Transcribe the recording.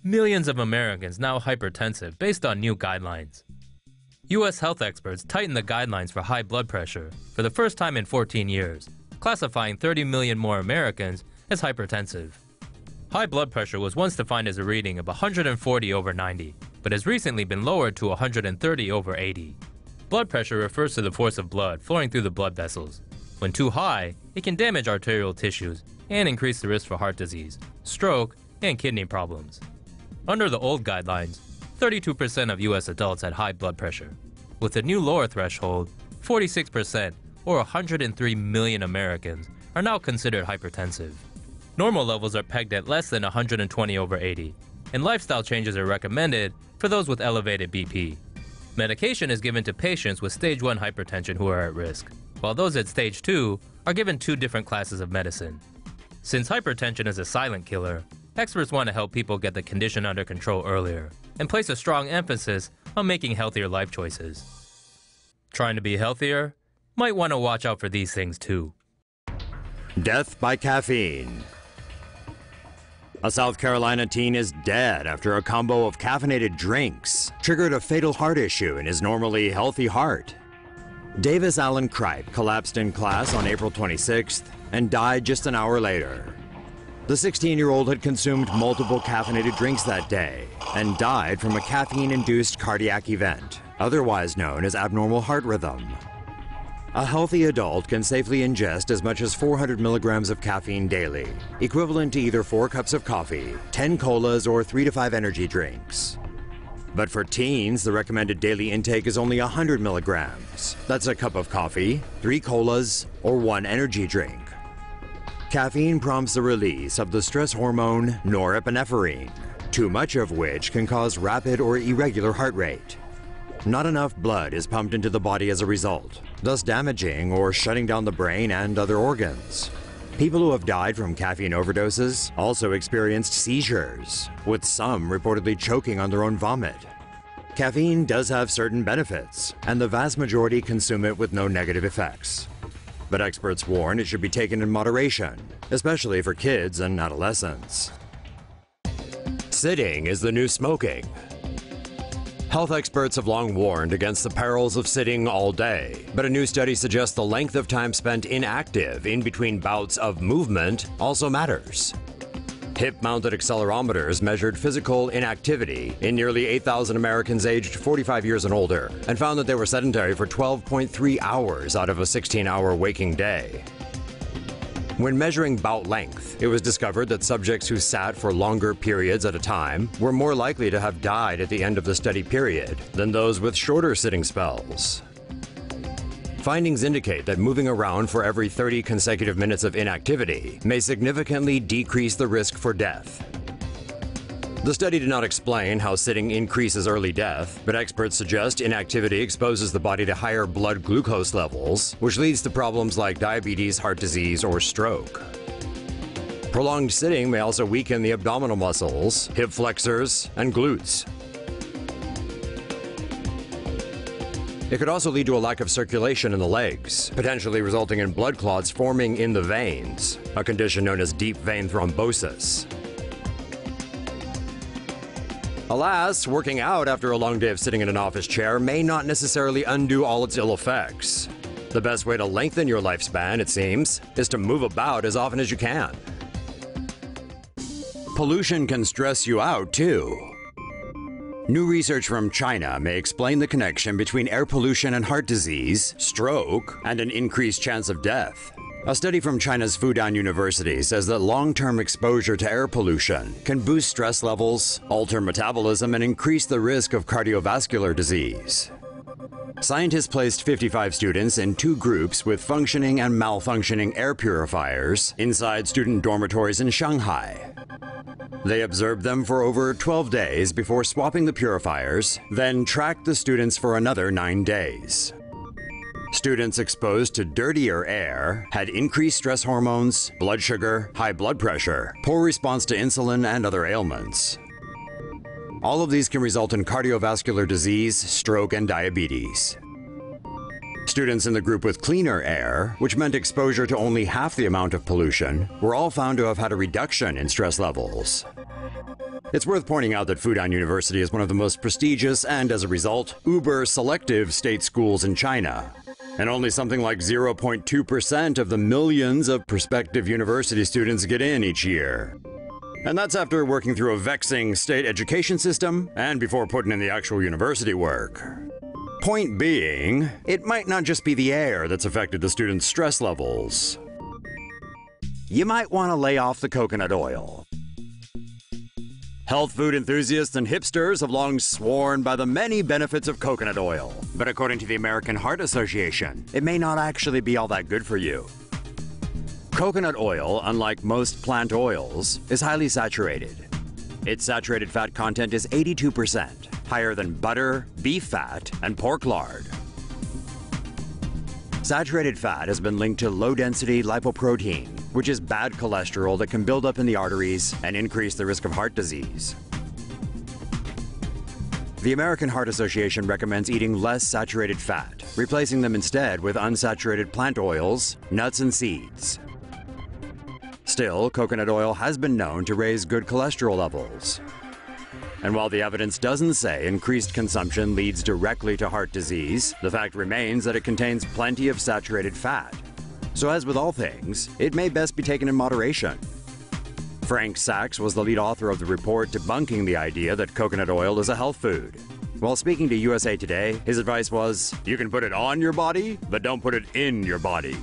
millions of Americans now hypertensive based on new guidelines. U.S. health experts tightened the guidelines for high blood pressure for the first time in 14 years, classifying 30 million more Americans as hypertensive. High blood pressure was once defined as a reading of 140/90, but has recently been lowered to 130/80. Blood pressure refers to the force of blood flowing through the blood vessels. When too high, it can damage arterial tissues and increase the risk for heart disease, stroke, and kidney problems. Under the old guidelines, 32% of U.S. adults had high blood pressure. With the new lower threshold, 46%, or 103 million Americans, are now considered hypertensive. Normal levels are pegged at less than 120/80, and lifestyle changes are recommended for those with elevated BP. Medication is given to patients with stage 1 hypertension who are at risk, while those at stage 2 are given 2 different classes of medicine. Since hypertension is a silent killer, experts want to help people get the condition under control earlier and place a strong emphasis on making healthier life choices. Trying to be healthier? Might want to watch out for these things too. Death by caffeine. A South Carolina teen is dead after a combo of caffeinated drinks triggered a fatal heart issue in his normally healthy heart. Davis Allen Kripe collapsed in class on April 26th and died just an hour later. The 16-year-old had consumed multiple caffeinated drinks that day and died from a caffeine-induced cardiac event, otherwise known as abnormal heart rhythm. A healthy adult can safely ingest as much as 400 milligrams of caffeine daily, equivalent to either 4 cups of coffee, 10 colas, or 3 to 5 energy drinks. But for teens, the recommended daily intake is only 100 milligrams. That's a cup of coffee, 3 colas, or 1 energy drink. Caffeine prompts the release of the stress hormone norepinephrine, too much of which can cause rapid or irregular heart rate. Not enough blood is pumped into the body as a result, thus damaging or shutting down the brain and other organs. People who have died from caffeine overdoses also experienced seizures, with some reportedly choking on their own vomit. Caffeine does have certain benefits, and the vast majority consume it with no negative effects. But experts warn it should be taken in moderation, especially for kids and adolescents. Sitting is the new smoking. Health experts have long warned against the perils of sitting all day, but a new study suggests the length of time spent inactive in between bouts of movement also matters. Hip-mounted accelerometers measured physical inactivity in nearly 8,000 Americans aged 45 years and older and found that they were sedentary for 12.3 hours out of a 16-hour waking day. When measuring bout length, it was discovered that subjects who sat for longer periods at a time were more likely to have died at the end of the study period than those with shorter sitting spells. Findings indicate that moving around for every 30 consecutive minutes of inactivity may significantly decrease the risk for death. The study did not explain how sitting increases early death, but experts suggest inactivity exposes the body to higher blood glucose levels, which leads to problems like diabetes, heart disease, or stroke. Prolonged sitting may also weaken the abdominal muscles, hip flexors, and glutes. It could also lead to a lack of circulation in the legs, potentially resulting in blood clots forming in the veins, a condition known as deep vein thrombosis. Alas, working out after a long day of sitting in an office chair may not necessarily undo all its ill effects. The best way to lengthen your lifespan, it seems, is to move about as often as you can. Pollution can stress you out, too. New research from China may explain the connection between air pollution and heart disease, stroke, and an increased chance of death. A study from China's Fudan University says that long-term exposure to air pollution can boost stress levels, alter metabolism, and increase the risk of cardiovascular disease. Scientists placed 55 students in 2 groups with functioning and malfunctioning air purifiers inside student dormitories in Shanghai. They observed them for over 12 days before swapping the purifiers, then tracked the students for another 9 days. Students exposed to dirtier air had increased stress hormones, blood sugar, high blood pressure, poor response to insulin, and other ailments. All of these can result in cardiovascular disease, stroke, and diabetes. Students in the group with cleaner air, which meant exposure to only half the amount of pollution, were all found to have had a reduction in stress levels. It's worth pointing out that Fudan University is one of the most prestigious and, as a result, uber-selective state schools in China. And only something like 0.2% of the millions of prospective university students get in each year. And that's after working through a vexing state education system and before putting in the actual university work. Point being, it might not just be the air that's affected the students' stress levels. You might want to lay off the coconut oil. Health food enthusiasts and hipsters have long sworn by the many benefits of coconut oil. But according to the American Heart Association, it may not actually be all that good for you. Coconut oil, unlike most plant oils, is highly saturated. Its saturated fat content is 82%, higher than butter, beef fat, and pork lard. Saturated fat has been linked to low-density lipoprotein, which is bad cholesterol that can build up in the arteries and increase the risk of heart disease. The American Heart Association recommends eating less saturated fat, replacing them instead with unsaturated plant oils, nuts, and seeds. Still, coconut oil has been known to raise good cholesterol levels. And while the evidence doesn't say increased consumption leads directly to heart disease, the fact remains that it contains plenty of saturated fat. So as with all things, it may best be taken in moderation. Frank Sachs was the lead author of the report debunking the idea that coconut oil is a health food. While speaking to USA Today, his advice was, you can put it on your body, but don't put it in your body.